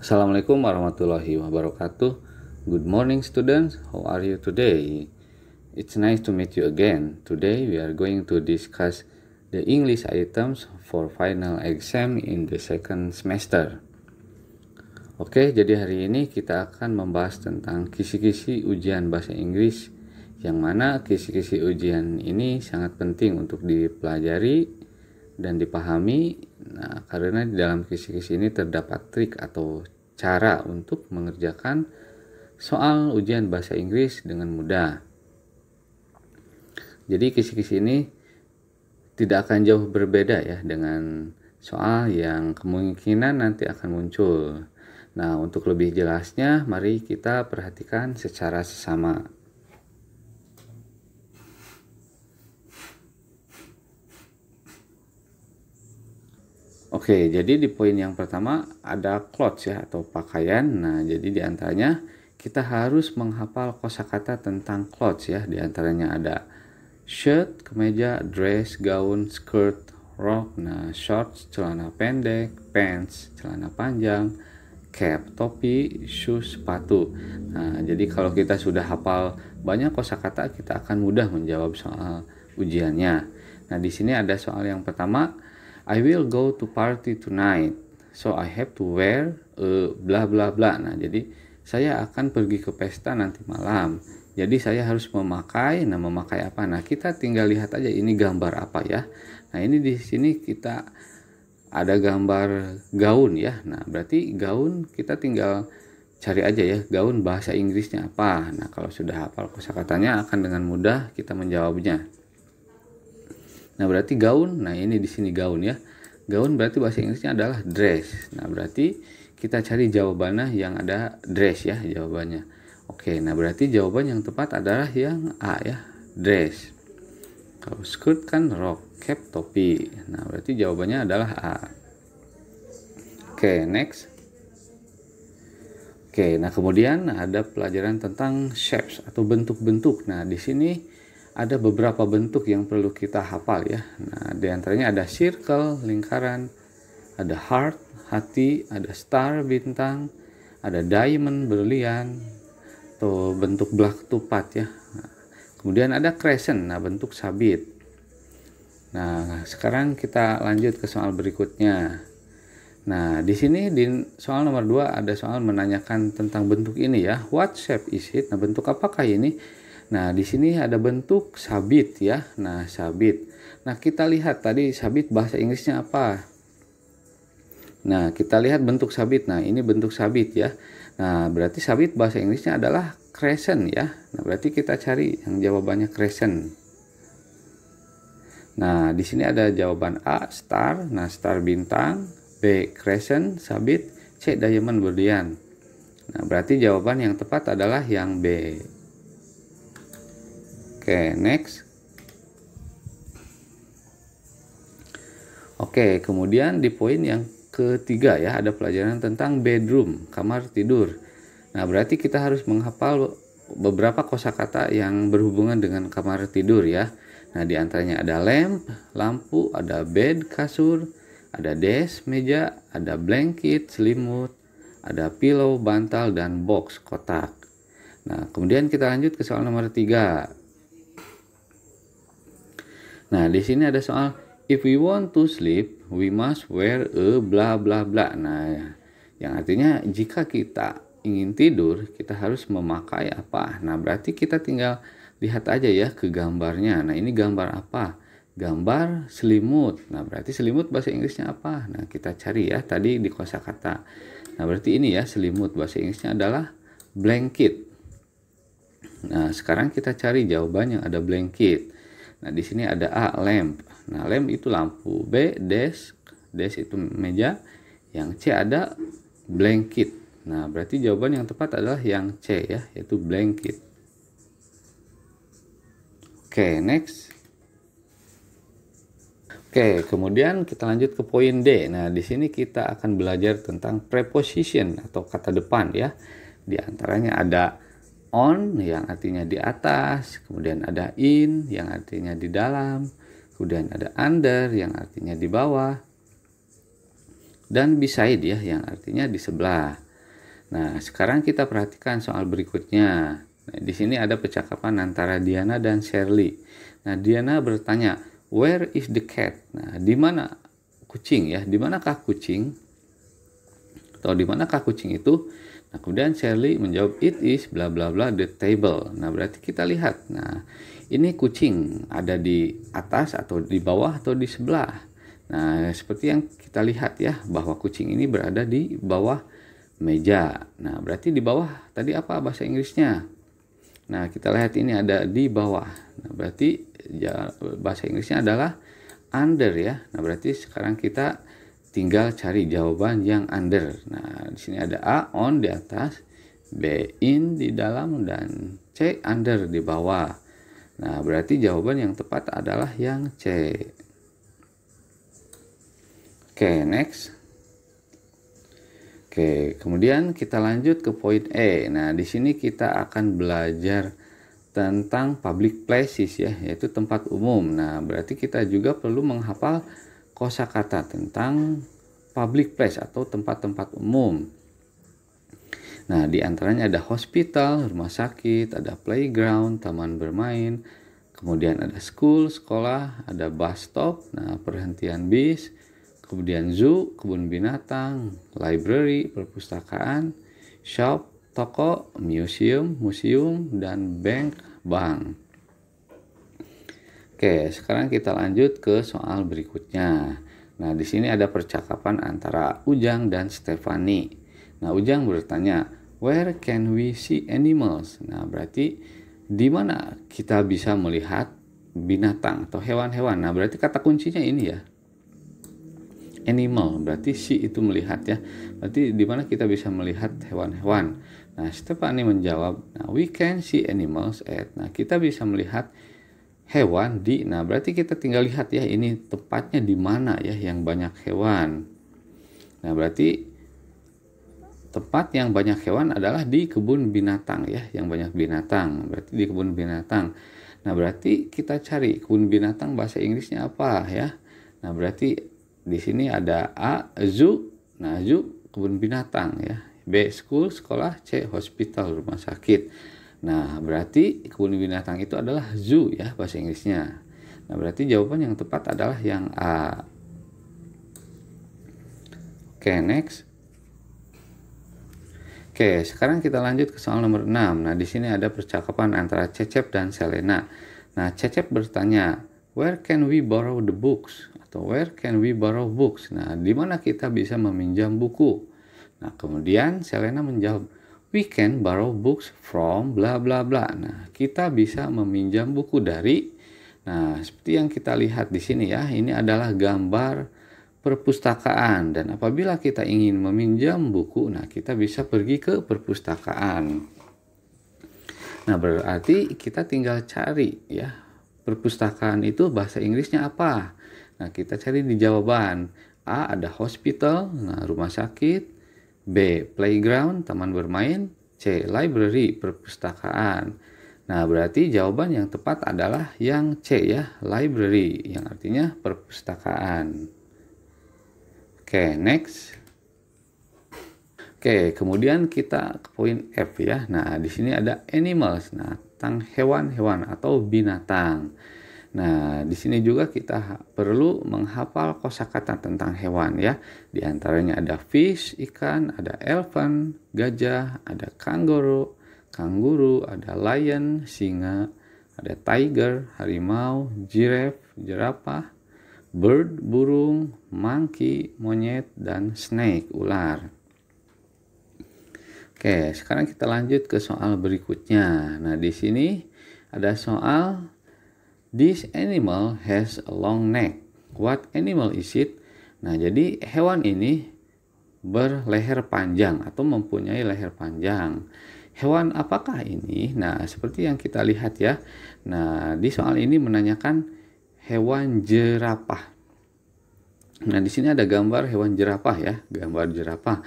Assalamualaikum warahmatullahi wabarakatuh. Good morning students, how are you today? It's nice to meet you again. Today we are going to discuss the English items for final exam in the second semester. Oke, jadi hari ini kita akan membahas tentang kisi-kisi ujian bahasa Inggris, yang mana kisi-kisi ujian ini sangat penting untuk dipelajari dan dipahami. Nah, karena di dalam kisi-kisi ini terdapat trik atau cara untuk mengerjakan soal ujian bahasa Inggris dengan mudah. Jadi kisi-kisi ini tidak akan jauh berbeda ya dengan soal yang kemungkinan nanti akan muncul. Nah, untuk lebih jelasnya, mari kita perhatikan secara sesama. Oke, jadi di poin yang pertama ada clothes ya atau pakaian. Nah, jadi di antaranya kita harus menghafal kosakata tentang clothes ya. Di antaranya ada shirt, kemeja, dress, gaun, skirt, rok, nah shorts, celana pendek, pants, celana panjang, cap, topi, shoes, sepatu. Nah, jadi kalau kita sudah hafal banyak kosakata, kita akan mudah menjawab soal ujiannya. Nah, di sini ada soal yang pertama, I will go to party tonight, so I have to wear bla bla bla. Nah, jadi saya akan pergi ke pesta nanti malam. Jadi saya harus memakai, nah memakai apa? Nah, kita tinggal lihat aja ini gambar apa ya. Nah, ini di sini kita ada gambar gaun ya. Nah, berarti gaun kita tinggal cari aja ya, gaun bahasa Inggrisnya apa. Nah, kalau sudah hafal kosakatanya akan dengan mudah kita menjawabnya. Nah, berarti gaun, nah ini di sini gaun ya. Gaun berarti bahasa Inggrisnya adalah dress. Nah, berarti kita cari jawabannya yang ada dress ya jawabannya. Oke, nah berarti jawaban yang tepat adalah yang A ya, dress. Kalau skirt kan rok, cap topi. Nah, berarti jawabannya adalah A. Oke, next. Oke, nah kemudian ada pelajaran tentang shapes atau bentuk-bentuk. Nah, di sini ada beberapa bentuk yang perlu kita hafal ya. Nah, di antaranya ada circle, lingkaran, ada heart, hati, ada star, bintang, ada diamond, berlian, atau bentuk belak tupat ya. Nah, kemudian ada crescent, nah bentuk sabit. Nah, sekarang kita lanjut ke soal berikutnya. Nah, di sini di soal nomor 2 ada soal menanyakan tentang bentuk ini ya. What shape is it? Nah, bentuk apakah ini? Nah, di sini ada bentuk sabit ya. Nah, sabit. Nah, kita lihat tadi sabit bahasa Inggrisnya apa? Nah, kita lihat bentuk sabit. Nah, ini bentuk sabit ya. Nah, berarti sabit bahasa Inggrisnya adalah crescent ya. Nah, berarti kita cari yang jawabannya crescent. Nah, di sini ada jawaban A, star. Nah, star bintang. B, crescent, sabit. C, diamond, berlian. Nah, berarti jawaban yang tepat adalah yang B. Oke, next. Oke, kemudian di poin yang ketiga ya, ada pelajaran tentang bedroom, kamar tidur. Nah, berarti kita harus menghafal beberapa kosakata yang berhubungan dengan kamar tidur ya. Nah, di antaranya ada lamp, lampu, ada bed, kasur, ada desk, meja, ada blanket, selimut, ada pillow, bantal, dan box, kotak. Nah, kemudian kita lanjut ke soal nomor 3. Nah, di sini ada soal if we want to sleep, we must wear a bla bla bla. Nah, yang artinya jika kita ingin tidur, kita harus memakai apa? Nah, berarti kita tinggal lihat aja ya ke gambarnya. Nah, ini gambar apa? Gambar selimut. Nah, berarti selimut bahasa Inggrisnya apa? Nah, kita cari ya tadi di kosakata. Nah, berarti ini ya selimut bahasa Inggrisnya adalah blanket. Nah, sekarang kita cari jawaban yang ada blanket. Nah, di sini ada A, lamp. Nah, lamp itu lampu. B, desk. Desk itu meja. Yang C ada blanket. Nah, berarti jawaban yang tepat adalah yang C ya, yaitu blanket. Oke, next. Oke, kemudian kita lanjut ke poin D. Nah, di sini kita akan belajar tentang preposition atau kata depan ya. Di antaranya ada on yang artinya di atas, kemudian ada in yang artinya di dalam, kemudian ada under yang artinya di bawah, dan beside ya yang artinya di sebelah. Nah, sekarang kita perhatikan soal berikutnya. Nah, di sini ada percakapan antara Diana dan Shirley. Nah, Diana bertanya, "Where is the cat?" Nah, di mana kucing ya? Di manakah kucing? Atau di manakah kucing itu? Nah, kemudian Shirley menjawab, "It is bla bla bla the table." Nah, berarti kita lihat. Nah, ini kucing ada di atas atau di bawah atau di sebelah. Nah, seperti yang kita lihat ya, bahwa kucing ini berada di bawah meja. Nah, berarti di bawah tadi apa bahasa Inggrisnya? Nah, kita lihat ini ada di bawah. Nah, berarti ya, bahasa Inggrisnya adalah under ya. Nah, berarti sekarang kita tinggal cari jawaban yang under. Nah, di sini ada A, on di atas, B, in di dalam, dan C, under di bawah. Nah, berarti jawaban yang tepat adalah yang C. Oke, next. Oke, kemudian kita lanjut ke poin E. Nah, di sini kita akan belajar tentang public places ya, yaitu tempat umum. Nah, berarti kita juga perlu menghafal kosakata tentang public place atau tempat-tempat umum. Nah, di antaranya ada hospital, rumah sakit, ada playground, taman bermain, kemudian ada school, sekolah, ada bus stop, nah perhentian bis, kemudian zoo, kebun binatang, library, perpustakaan, shop, toko, museum, dan bank. Oke, sekarang kita lanjut ke soal berikutnya. Nah, di sini ada percakapan antara Ujang dan Stefani. Nah, Ujang bertanya, "Where can we see animals?" Nah, berarti di mana kita bisa melihat binatang atau hewan-hewan. Nah, berarti kata kuncinya ini ya. Animal, berarti see itu melihat ya. Berarti di mana kita bisa melihat hewan-hewan. Nah, Stefani menjawab, "Nah, we can see animals at." Nah, kita bisa melihat hewan di. Nah, berarti kita tinggal lihat ya, ini tepatnya di mana ya yang banyak hewan. Nah, berarti tempat yang banyak hewan adalah di kebun binatang ya, yang banyak binatang. Berarti di kebun binatang. Nah, berarti kita cari kebun binatang bahasa Inggrisnya apa ya. Nah, berarti di sini ada A, zoo. Nah, zoo kebun binatang ya. B, school, sekolah. C, hospital, rumah sakit. Nah, berarti kebun binatang itu adalah zoo ya bahasa Inggrisnya. Nah, berarti jawaban yang tepat adalah yang A. Oke, next. Oke, sekarang kita lanjut ke soal nomor 6. Nah, di sini ada percakapan antara Cecep dan Selena. Nah, Cecep bertanya, "Where can we borrow the books?" Atau "Where can we borrow books?" Nah, di mana kita bisa meminjam buku? Nah, kemudian Selena menjawab, "We can borrow books from bla bla bla." Nah, kita bisa meminjam buku dari. Nah, seperti yang kita lihat di sini ya, ini adalah gambar perpustakaan, dan apabila kita ingin meminjam buku, nah kita bisa pergi ke perpustakaan. Nah, berarti kita tinggal cari ya, perpustakaan itu bahasa Inggrisnya apa. Nah, kita cari di jawaban. A, ada hospital, nah rumah sakit. B, playground, taman bermain. C, library, perpustakaan. Nah, berarti jawaban yang tepat adalah yang C ya, library, yang artinya perpustakaan. Oke, next. Oke, kemudian kita ke poin F ya. Nah, di sini ada animals, nah tentang hewan-hewan atau binatang. Nah, di sini juga kita perlu menghafal kosakata tentang hewan ya. Di antaranya ada fish, ikan, ada elephant, gajah, ada kanguru, ada lion, singa, ada tiger, harimau, giraffe, jerapah, bird, burung, monkey, monyet, dan snake, ular. Oke, sekarang kita lanjut ke soal berikutnya. Nah, di sini ada soal, "This animal has a long neck. What animal is it?" Nah, jadi hewan ini berleher panjang atau mempunyai leher panjang. Hewan apakah ini? Nah, seperti yang kita lihat ya. Nah, di soal ini menanyakan hewan jerapah. Nah, di sini ada gambar hewan jerapah ya, gambar jerapah.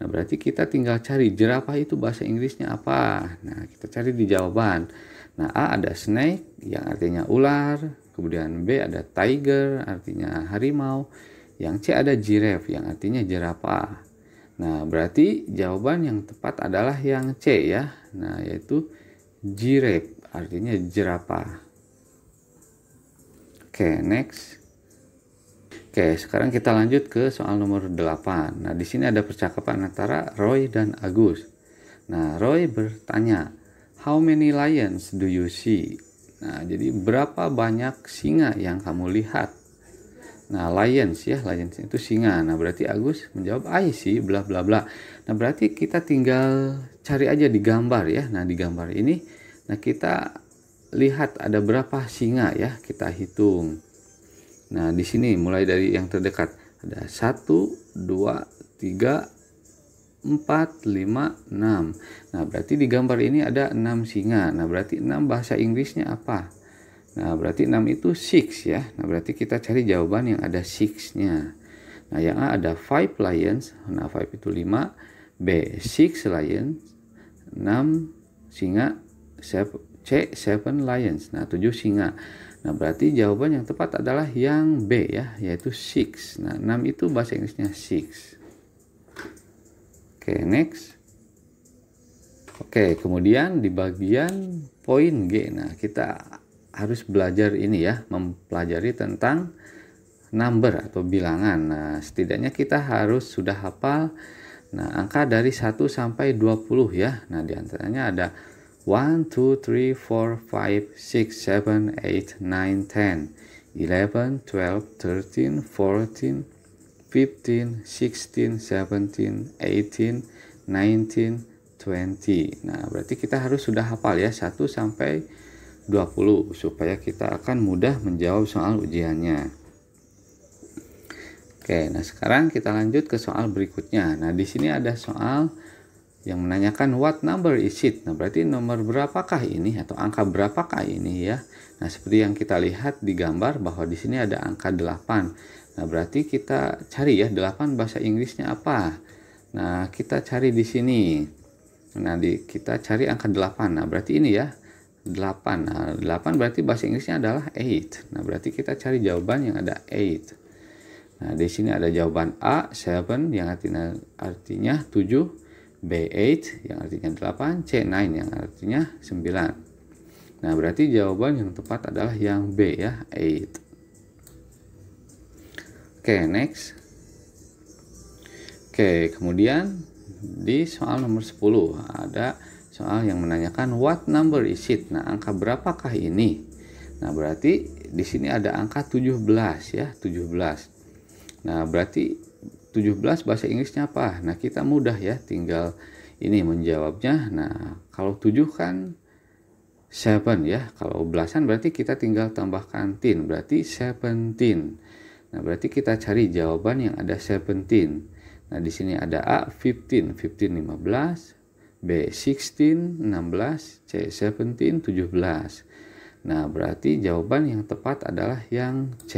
Nah, berarti kita tinggal cari jerapah itu bahasa Inggrisnya apa. Nah, kita cari di jawaban. Nah, A ada snake yang artinya ular, kemudian B ada tiger artinya harimau, yang C ada giraffe yang artinya jerapah. Nah, berarti jawaban yang tepat adalah yang C ya. Nah, yaitu giraffe, artinya jerapah. Oke, next. Oke, sekarang kita lanjut ke soal nomor 8. Nah, di sini ada percakapan antara Roy dan Agus. Nah, Roy bertanya, "How many lions do you see?" Nah, jadi berapa banyak singa yang kamu lihat? Nah, lions ya, lions itu singa. Nah, berarti Agus menjawab, "I see bla bla bla." Nah, berarti kita tinggal cari aja di gambar ya. Nah, di gambar ini, nah kita lihat ada berapa singa ya, kita hitung. Nah, di sini mulai dari yang terdekat ada 1, 2, 3, 4, 5, 6. Nah, berarti di gambar ini ada 6 singa. Nah, berarti 6 bahasa Inggrisnya apa? Nah, berarti 6 itu 6 ya. Nah, berarti kita cari jawaban yang ada 6-nya. Nah, yang A ada 5 lions. Nah, 5 itu 5. B, 6 lions. 6 singa. C, 7 lions. Nah, 7 singa. Nah, berarti jawaban yang tepat adalah yang B ya, yaitu 6. Nah, 6 itu bahasa Inggrisnya 6. Oke, next. Oke, kemudian di bagian poin G. Nah, kita harus belajar ini ya, mempelajari tentang number atau bilangan. Nah, setidaknya kita harus sudah hafal angka dari 1 sampai 20 ya. Nah, diantaranya ada 1, 2, 3, 4, 5, 6, 7, 8, 9, 10, 11, 12, 13, 14, 15, 16, 17, 18, 19, 20. Nah, berarti kita harus sudah hafal ya 1 sampai 20 supaya kita akan mudah menjawab soal ujiannya. Oke, nah sekarang kita lanjut ke soal berikutnya. Nah, di sini ada soal yang menanyakan what number is it. Nah, berarti nomor berapakah ini atau angka berapakah ini ya. Nah, seperti yang kita lihat di gambar bahwa di sini ada angka 8. Nah, berarti kita cari ya 8 bahasa Inggrisnya apa. Nah, kita cari di sini. Nah, kita cari angka 8. Nah, berarti ini ya 8. Nah, 8 berarti bahasa Inggrisnya adalah 8. Nah, berarti kita cari jawaban yang ada 8. Nah, di sini ada jawaban A 7 yang artinya 7, B 8 yang artinya 8, C 9 yang artinya 9. Nah, berarti jawaban yang tepat adalah yang B ya, 8. Oke, next. Oke, kemudian di soal nomor 10 ada soal yang menanyakan what number is it. Nah, angka berapakah ini? Nah, berarti di sini ada angka 17 ya, 17. Nah, berarti 17 bahasa Inggrisnya apa? Nah, kita mudah ya, tinggal ini menjawabnya. Nah, kalau 7 kan 7 ya. Kalau belasan berarti kita tinggal tambahkan tin, berarti 17. Nah, berarti kita cari jawaban yang ada 17. Nah, di sini ada A 15, 15, B 16, 16, C 17, 17. Nah, berarti jawaban yang tepat adalah yang C.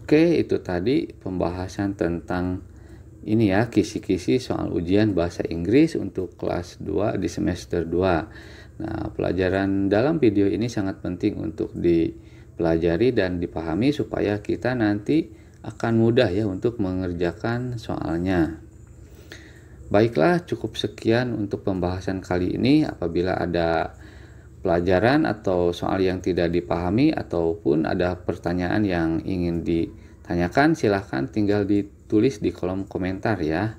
Oke, itu tadi pembahasan tentang ini ya, kisi-kisi soal ujian bahasa Inggris untuk kelas 2 di semester 2. Nah, pelajaran dalam video ini sangat penting untuk dipelajari dan dipahami supaya kita nanti akan mudah ya untuk mengerjakan soalnya. Baiklah, cukup sekian untuk pembahasan kali ini. Apabila ada pelajaran atau soal yang tidak dipahami ataupun ada pertanyaan yang ingin ditanyakan, silahkan tinggal ditulis di kolom komentar ya.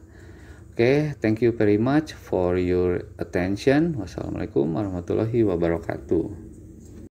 Oke, thank you very much for your attention. Wassalamualaikum warahmatullahi wabarakatuh.